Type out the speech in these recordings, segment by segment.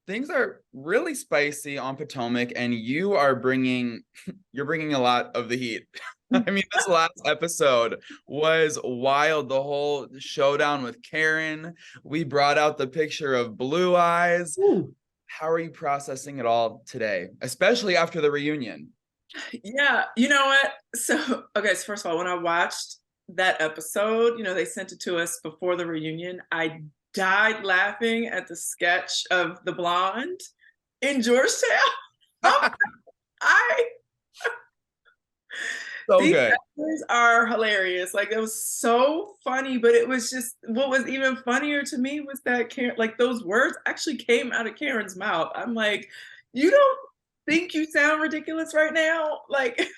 things are really spicy on Potomac, and you're bringing a lot of the heat. I mean, this last episode was wild. The whole showdown with Karen. We brought out the picture of Blue Eyes. Ooh. How are you processing it all today, especially after the reunion? Yeah, you know what? So, okay, so first of all, when I watched that episode, they sent it to us before the reunion. I died laughing at the sketch of the blonde in Georgetown. Oh, I So these good. actors are hilarious. Like it was so funny, but it was just what was even funnier to me was that Karen, like those words actually came out of Karen's mouth. I'm like, you don't think you sound ridiculous right now? Like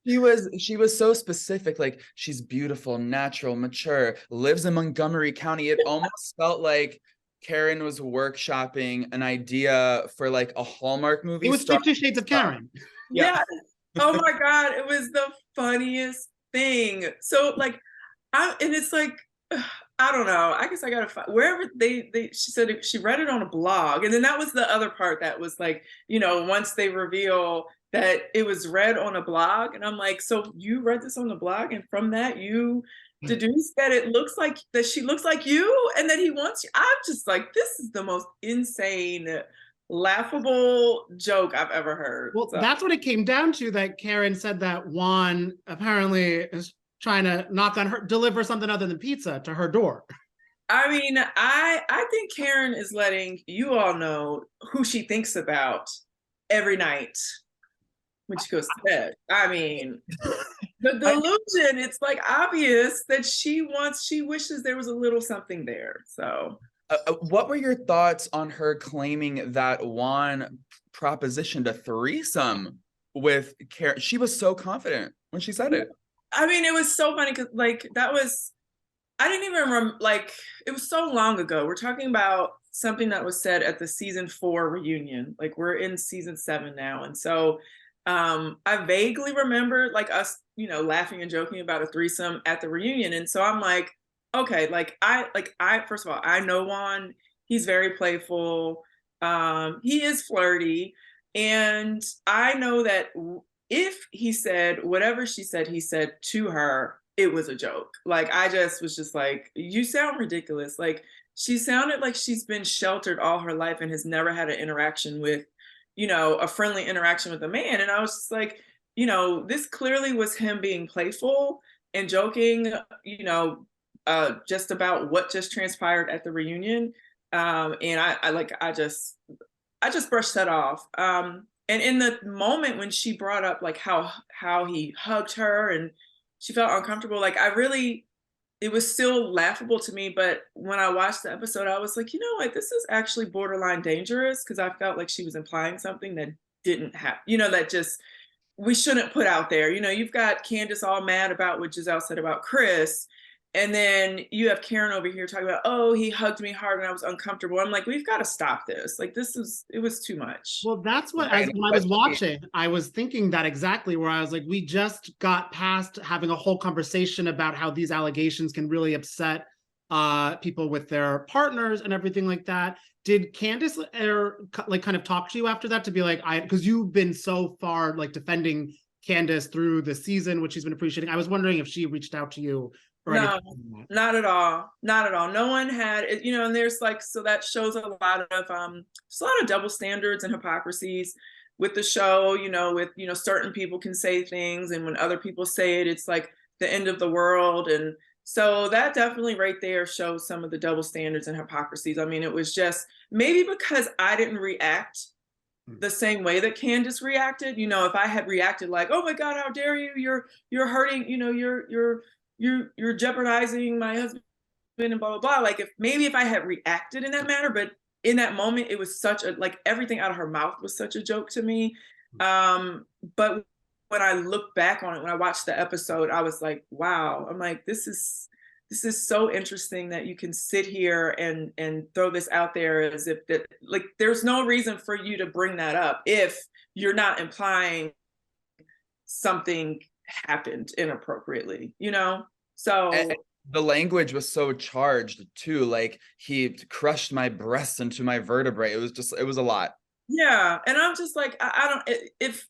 She was so specific, like she's beautiful, natural, mature, lives in Montgomery County. It almost felt like Karen was workshopping an idea for like a Hallmark movie. It was 50 Shades of Karen. Yeah. Oh my God, it was the funniest thing. So like and it's like I don't know. I guess I gotta find wherever she said she read it on a blog. And then that was the other part that was like, once they reveal that it was read on a blog. And I'm like, so you read this on the blog, and from that you deduced that it looks like that she looks like you and that he wants you. I'm just like, this is the most insane, laughable joke I've ever heard. Well, so. That's what it came down to, that Karen said that Juan apparently is trying to deliver something other than pizza to her door. I mean, I think Karen is letting you all know who she thinks about every night when she goes to bed. I mean, the delusion, it's like obvious that she wishes there was a little something there. So what were your thoughts on her claiming that Juan propositioned a threesome with Karen? She was so confident when she said it. I mean, it was so funny because like I didn't even remember, like it was so long ago. We're talking about something that was said at the season 4 reunion. Like we're in season 7 now. And so I vaguely remember like us, laughing and joking about a threesome at the reunion. And so I'm like, okay, I first of all, I know Juan, he's very playful. He is flirty. And I know that if he said whatever she said, he said to her, it was a joke. Like, I just was just like, you sound ridiculous. Like, she sounded like she's been sheltered all her life and has never had an interaction with, a friendly interaction with a man. And I was just like, this clearly was him being playful and joking, just about what just transpired at the reunion. And I just brushed that off. And in the moment when she brought up like how he hugged her and she felt uncomfortable, like it was still laughable to me. But when I watched the episode, I was like, you know what, this is actually borderline dangerous, because I felt like she was implying something that didn't happen, that just we shouldn't put out there. You've got Candiace all mad about what Gizelle said about Chris. And then you have Karen over here talking about, oh, he hugged me hard and I was uncomfortable. I'm like, we've got to stop this. Like, it was too much. Well, that's what, when I was watching, I was thinking that exactly, where I was like, we just got past having a whole conversation about how these allegations can really upset people with their partners and everything like that. Did Candiace kind of talk to you after that to be like, because you've been so far like defending Candiace through the season, which she's been appreciating. I was wondering if she reached out to you. No, not at all. Not at all. No one had, and there's like, so that shows a lot of, there's a lot of double standards and hypocrisies with the show, with, certain people can say things, and when other people say it, it's like the end of the world. And so that definitely right there shows some of the double standards and hypocrisies. I mean, it was just maybe because I didn't react the same way that Candiace reacted. If I had reacted like, oh my God, how dare you, you're hurting, you're jeopardizing my husband and blah, blah, blah. Like if I had reacted in that manner, but in that moment, it was such a, like everything out of her mouth was such a joke to me. But when I look back on it, when I watched the episode, I was like, wow, I'm like, this is so interesting that you can sit here and throw this out there as if that, like, there's no reason for you to bring that up if you're not implying something happened inappropriately, So the language was so charged too. Like he crushed my breasts into my vertebrae. It was a lot. Yeah, and I'm just like, I don't, if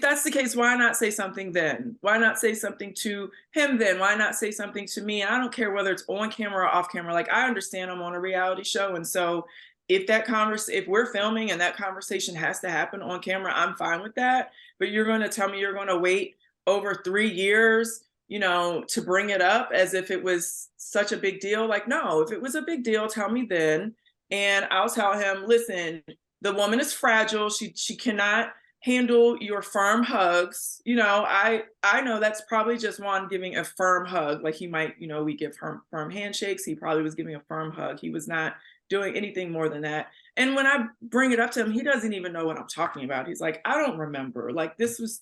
that's the case, why not say something then? Why not say something to him then? Why not say something to me? I don't care whether it's on camera or off camera. Like, I understand I'm on a reality show, and so if we're filming and that conversation has to happen on camera, I'm fine with that. But you're going to tell me you're going to wait over 3 years, to bring it up as if it was such a big deal? Like, no, if it was a big deal, tell me then, and I'll tell him, listen, the woman is fragile. She cannot handle your firm hugs. I know that's probably just Juan giving a firm hug. Like, he might, we give firm handshakes. He probably was giving a firm hug. He was not doing anything more than that. And when I bring it up to him, he doesn't even know what I'm talking about. He's like, I don't remember. Like, it was,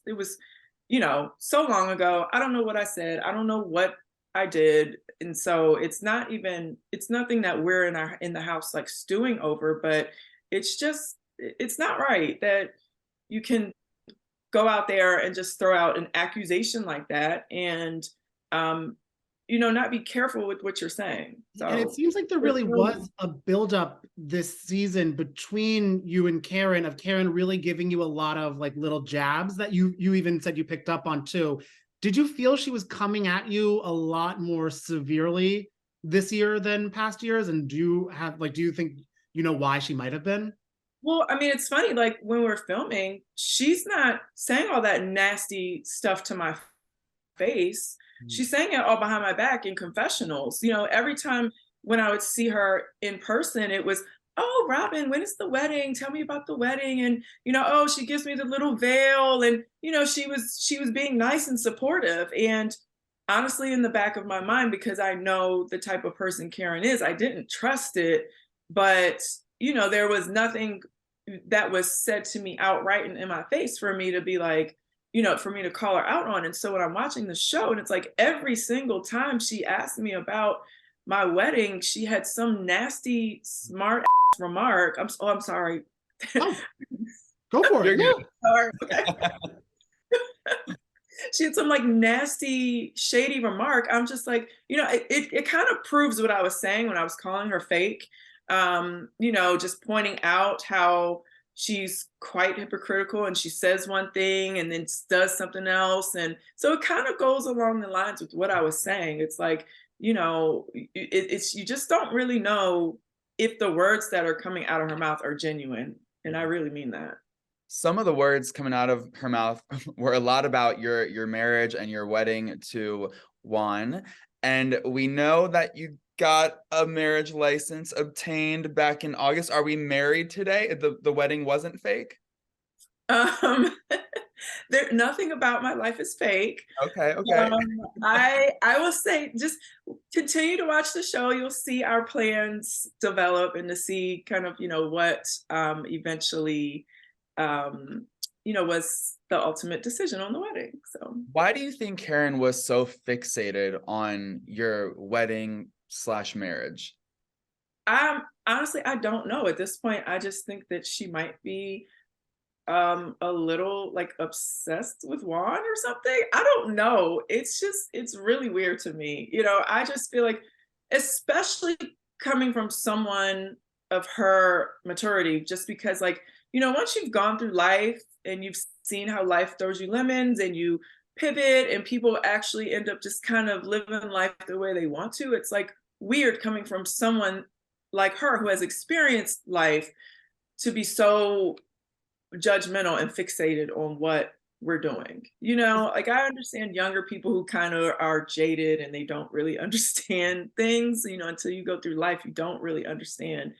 so long ago. I don't know what I said. I don't know what I did. And so it's nothing that we're in the house like stewing over, but it's not right that you can go out there and just throw out an accusation like that and not be careful with what you're saying. So, and it seems like there really was a buildup this season between you and Karen, of Karen really giving you a lot of like little jabs that you even said you picked up on too. Did you feel she was coming at you a lot more severely this year than past years? And do you think why she might have been? Well, I mean, it's funny, like when we're filming, she's not saying all that nasty stuff to my face. She's saying it all behind my back in confessionals. Every time when I would see her in person, it was, oh, Robyn, when is the wedding? Tell me about the wedding. And, oh, she gives me the little veil. And, she was being nice and supportive. And honestly, in the back of my mind, because I know the type of person Karen is, I didn't trust it. But, there was nothing that was said to me outright and in my face for me to be like, for me to call her out on. And so when I'm watching the show, and it's like every single time she asked me about my wedding, she had some nasty, smart ass remark. I'm sorry. Oh, go for it. Yeah. Sorry. Okay. She had some like nasty, shady remark. I'm just like, it kind of proves what I was saying when I was calling her fake. Just pointing out how she's quite hypocritical and she says one thing and then does something else. And so it kind of goes along the lines with what I was saying. It's like, it's you just don't really know if the words that are coming out of her mouth are genuine. And I really mean that. Some of the words coming out of her mouth were a lot about your marriage and your wedding to Juan. And we know that you got a marriage license obtained back in August. Are we married today? The wedding wasn't fake? Nothing about my life is fake. Okay. I will say, just continue to watch the show. You'll see our plans develop and to see kind of, what eventually, was the ultimate decision on the wedding. So why do you think Karen was so fixated on your wedding / marriage? Honestly, I don't know at this point. I just think that she might be a little like obsessed with Juan or something. I don't know. It's really weird to me. I just feel like, especially coming from someone of her maturity, just because like, once you've gone through life and you've seen how life throws you lemons and you pivot and people actually end up just kind of living life the way they want to, it's like weird coming from someone like her who has experienced life to be so judgmental and fixated on what we're doing. Like I understand younger people who kind of are jaded and they don't really understand things, until you go through life, you don't really understand,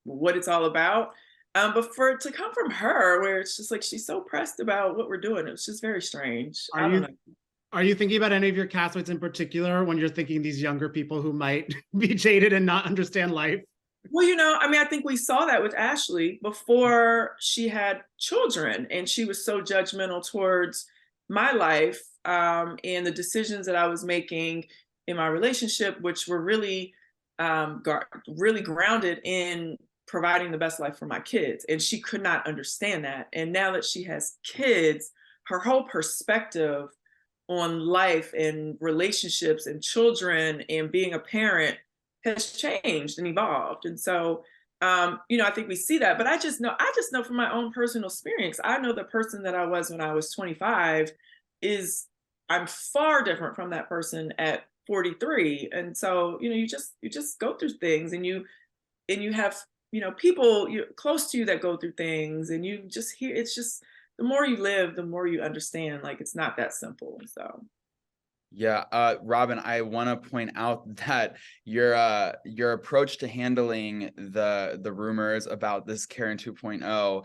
what it's all about. But for it to come from her, where it's just like she's so pressed about what we're doing, it's just very strange. I don't know. Are you thinking about any of your castmates in particular when you're thinking these younger people who might be jaded and not understand life? Well, I think we saw that with Ashley before she had children, and she was so judgmental towards my life and the decisions that I was making in my relationship, which were really, really grounded in providing the best life for my kids. And she could not understand that. And now that she has kids, her whole perspective on life and relationships and children and being a parent has changed and evolved. And so, I think we see that, but I just know from my own personal experience, I know the person that I was when I was 25 I'm far different from that person at 43. And so, you just go through things, and you have, people close to you that go through things, and you just hear, it's just, the more you live, the more you understand, like, it's not that simple. So. Yeah, Robyn, I want to point out that your approach to handling the rumors about this Karen 2.0,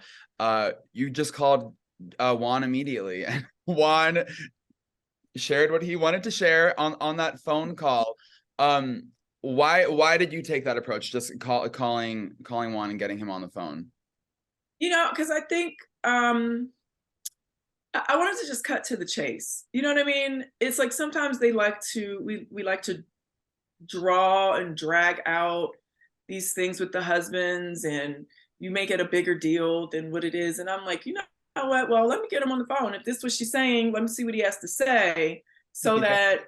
you just called Juan immediately, and Juan shared what he wanted to share on that phone call. Why did you take that approach? Just calling Juan and getting him on the phone? Because I think I wanted to just cut to the chase. You know what I mean? It's like sometimes we like to draw and drag out these things with the husbands, and you make it a bigger deal than what it is. And I'm like, you know what? Well, let me get him on the phone. If this is what she's saying, let me see what he has to say, so that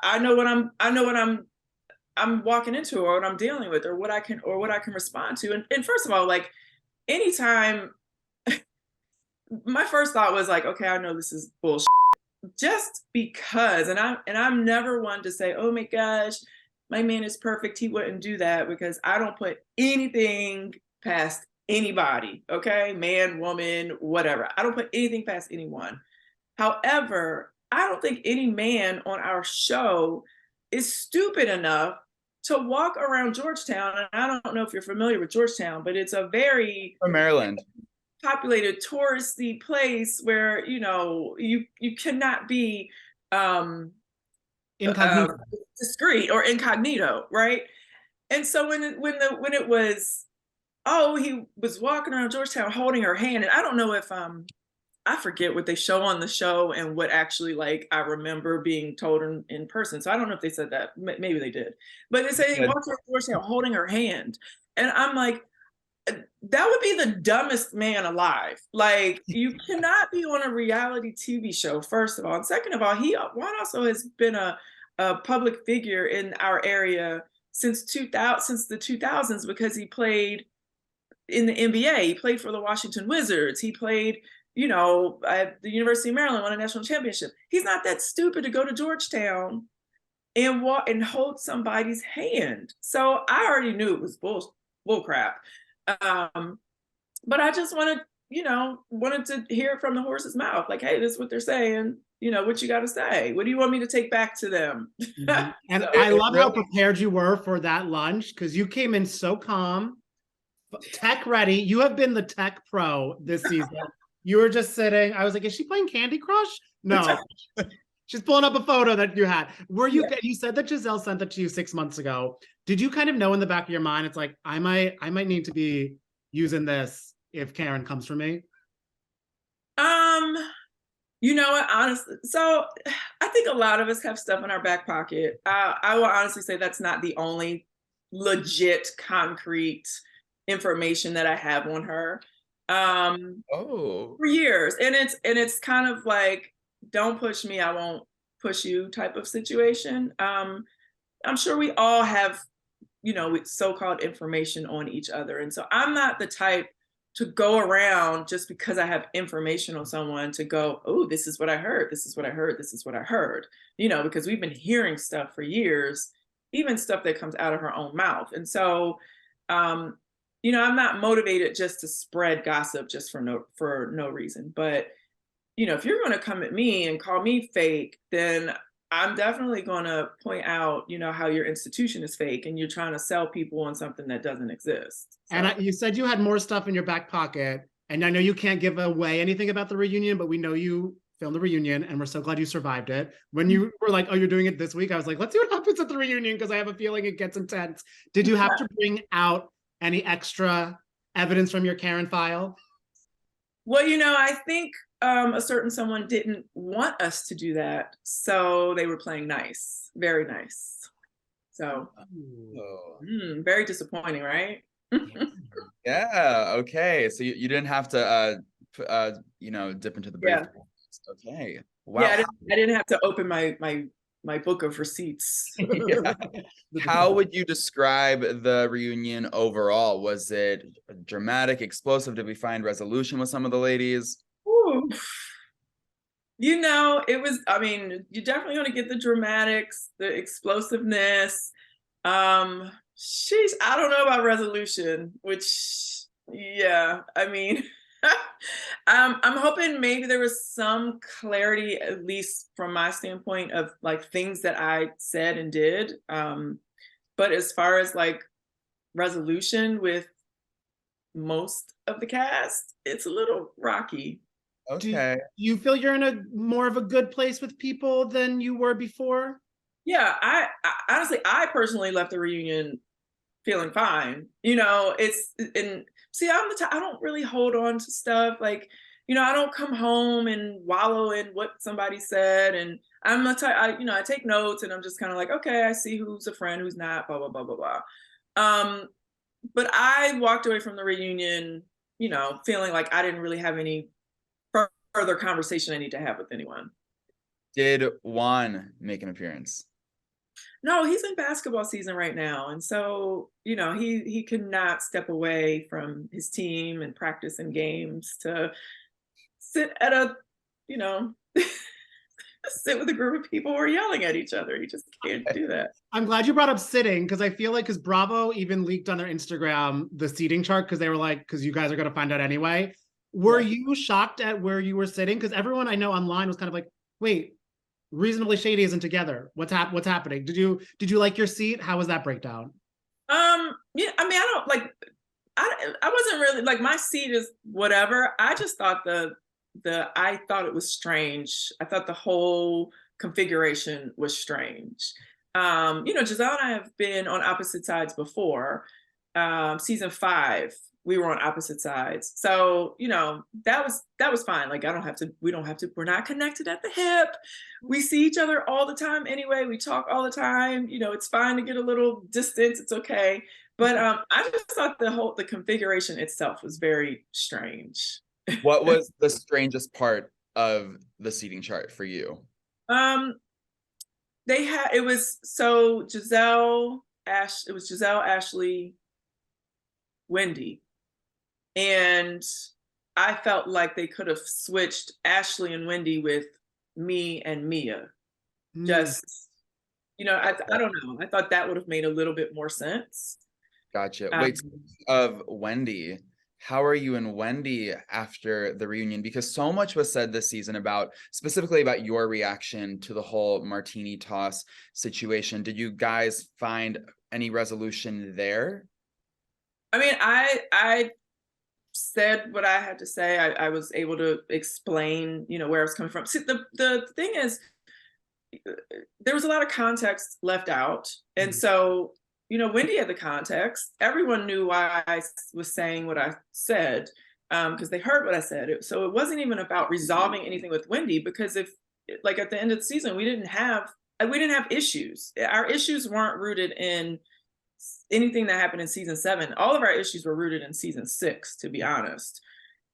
I know what I'm walking into, or what I'm dealing with, or what I can respond to. And first of all, like, anytime, my first thought was like, okay, I know this is bullshit, just because, and I'm never one to say, oh my gosh, my man is perfect, he wouldn't do that, because I don't put anything past anybody. Okay, man, woman, whatever. I don't put anything past anyone. However, I don't think any man on our show is stupid enough to walk around Georgetown. And I don't know if you're familiar with Georgetown, but it's a very Maryland populated touristy place where you cannot be discreet or incognito, right? And so when it was, oh, he was walking around Georgetown holding her hand, and I don't know if I forget what they show on the show and what actually, like, I remember being told in person. So I don't know if they said that. Maybe they did. But they say he walked around Georgetown holding her hand, and I'm like, that would be the dumbest man alive. Like, you cannot be on a reality TV show, first of all. And second of all, Juan also has been a public figure in our area since the 2000s, because he played in the NBA. He played for the Washington Wizards. He played, at the University of Maryland, won a national championship. He's not that stupid to go to Georgetown and walk and hold somebody's hand. So I already knew it was bull crap. But I just wanted to hear it from the horse's mouth. Like, hey, this is what they're saying. What you got to say? What do you want me to take back to them? Mm-hmm. And I love how prepared you were for that lunch, because you came in so calm, tech ready. You have been the tech pro this season. You were just sitting. I was like, is she playing Candy Crush? No. She's pulling up a photo that you had. You said that Gizelle sent that to you 6 months ago. Did you kind of know in the back of your mind, it's like, I might need to be using this if Karen comes for me? You know what, honestly, so I think a lot of us have stuff in our back pocket. I will honestly say that's not the only legit, concrete information that I have on her. For years. And it's kind of like, don't push me, I won't push you type of situation. I'm sure we all have, so-called information on each other. And so I'm not the type to go around just because I have information on someone to go, oh, this is what I heard. This is what I heard. This is what I heard, because we've been hearing stuff for years, even stuff that comes out of her own mouth. And so, I'm not motivated just to spread gossip just for no reason. But, if you're going to come at me and call me fake, then I'm definitely going to point out, how your institution is fake and you're trying to sell people on something that doesn't exist. So. And you said you had more stuff in your back pocket, and I know you can't give away anything about the reunion, but we know you filmed the reunion and we're so glad you survived it. When you were like, oh, you're doing it this week, I was like, let's see what happens at the reunion, because I have a feeling it gets intense. Did you have to bring out any extra evidence from your Karen file? Well, I think a certain someone didn't want us to do that, so they were playing nice, very nice. So, very disappointing, right? Yeah. Okay. So you didn't have to, dip into the brief. Yeah. Okay. Wow. Yeah, I didn't have to open my book of receipts. Yeah. How would you describe the reunion overall? Was it dramatic, explosive? Did we find resolution with some of the ladies? Ooh. You know, it was, I mean, you're definitely going to get the dramatics, the explosiveness. I don't know about resolution, which, yeah, I mean, I'm hoping maybe there was some clarity, at least from my standpoint, of like things that I said and did. But as far as like resolution with most of the cast, it's a little rocky. Do Okay. you feel you're in a more of a good place with people than you were before? Yeah, I honestly, I personally left the reunion feeling fine. You know, it's and see, I'm the type, I don't really hold on to stuff like, you know, I don't come home and wallow in what somebody said, and I'm the type, I take notes, and I'm just kind of like, okay, I see who's a friend, who's not, blah blah blah blah blah. But I walked away from the reunion, feeling like I didn't really have any further conversation I need to have with anyone. Did Juan make an appearance? No, he's in basketball season right now. And so, he cannot step away from his team and practice and games to sit at a, you know, sit with a group of people who are yelling at each other. He just can't do that. I'm glad you brought up sitting, because I feel like, because Bravo even leaked on their Instagram the seating chart, because they were like, because you guys are going to find out anyway. Were you shocked at where you were sitting? Because everyone I know online was kind of like, wait, Reasonably Shady isn't together. What's happening? Did you like your seat? How was that breakdown? Yeah, I mean, I don't like, I wasn't really like, my seat is whatever. I just thought I thought it was strange. I thought the whole configuration was strange. Gizelle and I have been on opposite sides before. Season 5, we were on opposite sides. So, that was fine. Like, we're not connected at the hip. We see each other all the time anyway. We talk all the time. It's fine to get a little distance. It's okay. But I just thought the configuration itself was very strange. What was the strangest part of the seating chart for you? It was Giselle, Ashley, Wendy. And I felt like they could have switched Ashley and Wendy with me and Mia. Just, I don't know. I thought that would have made a little bit more sense. Gotcha. Wait, of Wendy, how are you and Wendy after the reunion? Because so much was said this season specifically about your reaction to the whole martini toss situation. Did you guys find any resolution there? I mean, I said what I had to say. I was able to explain, where I was coming from. See, the thing is, there was a lot of context left out. And so, Wendy had the context. Everyone knew why I was saying what I said, because they heard what I said. So it wasn't even about resolving anything with Wendy, because if, like, at the end of the season, we didn't have issues. Our issues weren't rooted in anything that happened in season 7. All of our issues were rooted in season 6, to be honest.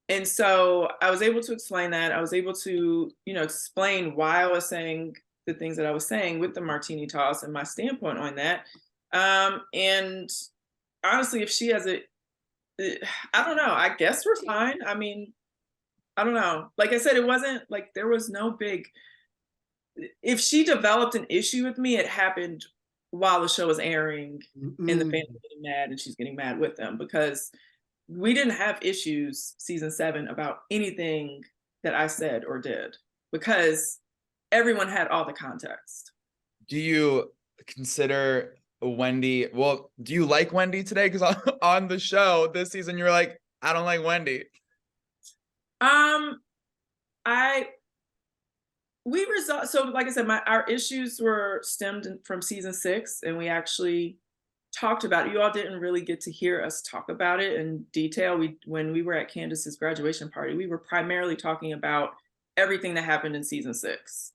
And so I was able to explain that. I was able to, explain why I was saying the things that I was saying with the martini toss and my standpoint on that. And honestly, if she has I don't know, I guess we're fine. I mean, I don't know. Like I said, it wasn't like there was no big, if she developed an issue with me, it happened while the show was airing and the fans were getting mad and she's getting mad with them, because we didn't have issues season 7 about anything that I said or did, because everyone had all the context. Do you consider Wendy, do you like Wendy today? Because on the show this season, you were like, I don't like Wendy. We resolved. So like I said, our issues were stemmed from season 6, and we actually talked about it. You all didn't really get to hear us talk about it in detail. When we were at Candace's graduation party, we were primarily talking about everything that happened in season 6.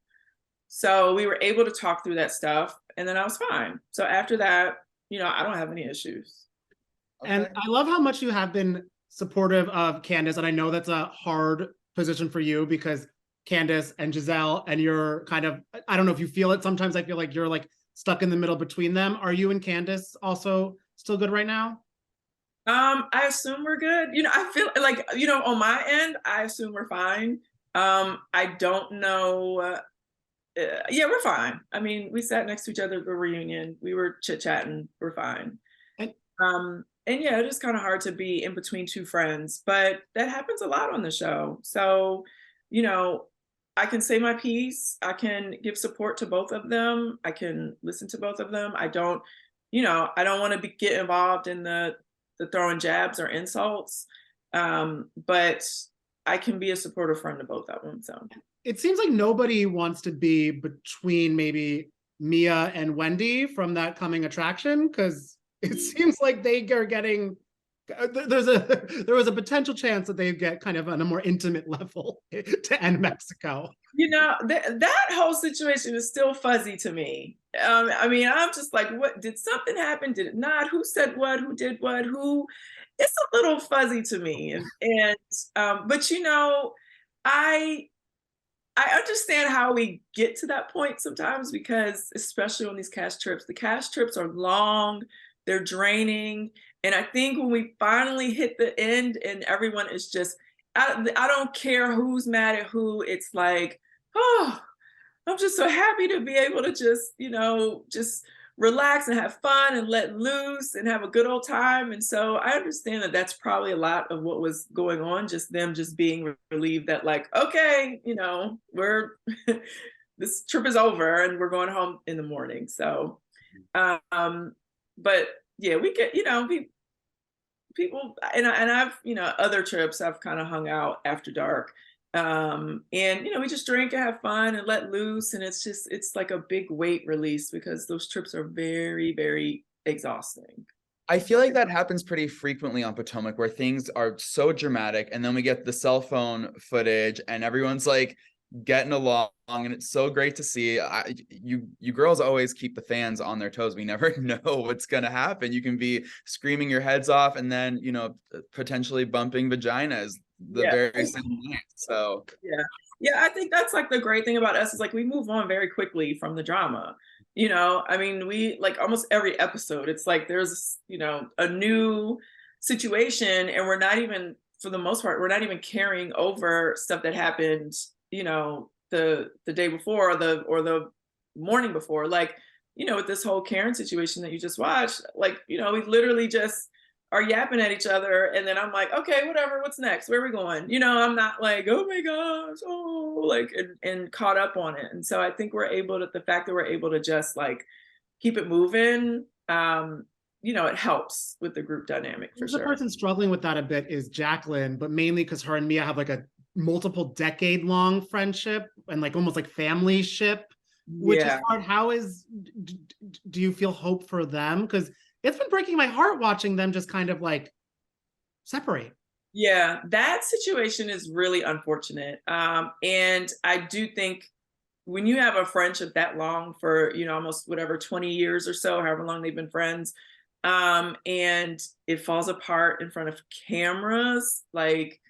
So we were able to talk through that stuff, and then I was fine. So after that, I don't have any issues. Okay. And I love how much you have been supportive of Candace, and I know that's a hard position for you, because Candiace and Gizelle, and you're kind of, I don't know if you feel it. Sometimes I feel like you're like stuck in the middle between them. Are you and Candiace also still good right now? I assume we're good. I feel like, on my end, I assume we're fine. I don't know. Yeah, we're fine. I mean, we sat next to each other at the reunion. We were chit-chatting. We're fine. And And yeah, it is kind of hard to be in between two friends, but that happens a lot on the show. So, you know, I can say my piece. I can give support to both of them. I can listen to both of them. I don't want to get involved in the throwing jabs or insults. But I can be a supportive friend to both of them. So it seems like nobody wants to be between maybe Mia and Wendy from that coming attraction, because it seems like they are getting, there was a potential chance that they get kind of on a more intimate level to end Mexico. That whole situation is still fuzzy to me. I mean, I'm just like, what, did something happen? Did it not? Who said what? Who did what? Who? It's a little fuzzy to me. But I understand how we get to that point sometimes, because especially on these the cast trips are long, they're draining. And I think when we finally hit the end and everyone is just, I don't care who's mad at who, it's like, oh, I'm just so happy to be able to just relax and have fun and let loose and have a good old time. And so I understand that that's probably a lot of what was going on, just them just being relieved that, like, okay, we're this trip is over and we're going home in the morning. So but yeah, we get, people, and I've, other trips I've kind of hung out after dark. And we just drink and have fun and let loose, and it's like a big weight release, because those trips are very, very exhausting. I feel like that happens pretty frequently on Potomac, where things are so dramatic, and then we get the cell phone footage and everyone's like getting along, and it's so great to see. You girls always keep the fans on their toes. We never know what's gonna happen. You can be screaming your heads off and then potentially bumping vaginas the very same night. So yeah, I think that's like the great thing about us, is like we move on very quickly from the drama. I mean, we, like, almost every episode, it's like there's a new situation, and we're not even, for the most part, we're not even carrying over stuff that happened the day before, or the morning before, like, with this whole Karen situation that you just watched, like, we literally just are yapping at each other, and then I'm like, okay, whatever, what's next, where are we going? I'm not like, oh my gosh, oh, like, and caught up on it. And so I think the fact that we're able to just like keep it moving, it helps with the group dynamic for sure. The person struggling with that a bit is Jacqueline, but mainly because her and Mia have like a multiple decade-long friendship and like almost like family ship, which is hard. Do you feel hope for them? Because it's been breaking my heart watching them just kind of like separate. Yeah, that situation is really unfortunate. And I do think when you have a friendship that long for, almost 20 years or so, however long they've been friends, and it falls apart in front of cameras, like,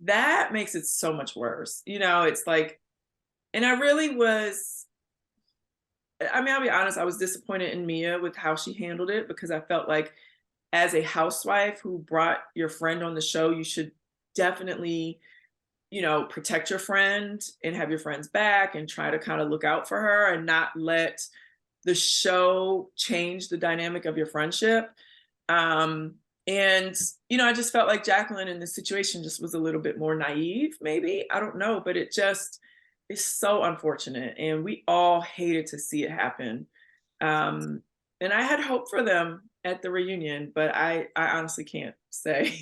that makes it so much worse. It's like, and I really was, I mean, I'll be honest, I was disappointed in Mia with how she handled it, because I felt like, as a housewife who brought your friend on the show, you should definitely, protect your friend and have your friend's back and try to kind of look out for her and not let the show change the dynamic of your friendship. And, I just felt like Jacqueline in this situation just was a little bit more naive, maybe. I don't know, but it just is so unfortunate. And we all hated to see it happen. And I had hope for them at the reunion, but I honestly can't say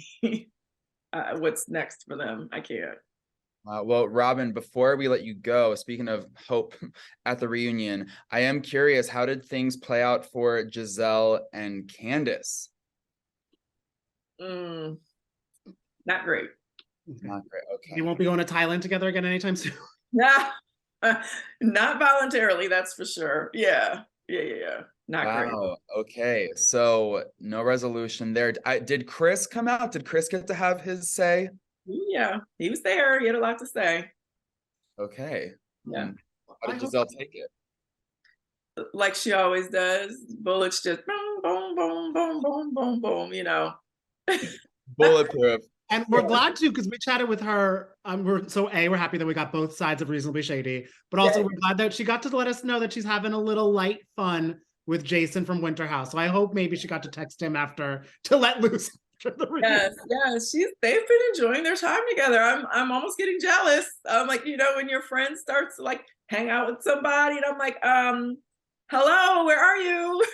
what's next for them. I can't. Well, Robyn, before we let you go, speaking of hope at the reunion, I am curious, how did things play out for Gizelle and Candace? Not great. Not great. Okay. They won't be going to Thailand together again anytime soon. Yeah, not voluntarily, that's for sure. Yeah. Not great. Wow. Okay. So no resolution there. Did Chris come out? Did Chris get to have his say? Yeah, he was there. He had a lot to say. Okay. Yeah. How did Gizelle take it? Like she always does. Bullets just boom, boom, boom, boom, boom, boom, boom, you know. Bulletproof. And we're glad to, because we chatted with her. We're happy that we got both sides of Reasonably Shady, but also we're glad that she got to let us know that she's having a little light fun with Jason from Winter House. So I hope maybe she got to text him after to let loose. Yes, they've been enjoying their time together. I'm almost getting jealous. I'm like, you know, when your friend starts to like hang out with somebody, and I'm like, hello, where are you?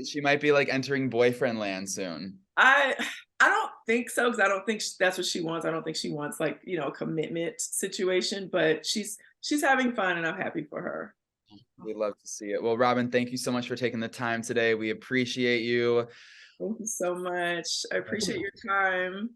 She might be like entering boyfriend land soon. I don't think so, because I don't think that's what she wants. I don't think she wants like, you know, a commitment situation, but she's having fun and I'm happy for her. We'd love to see it. Well, Robyn, thank you so much for taking the time today. We appreciate you. Thank you so much. I appreciate your time.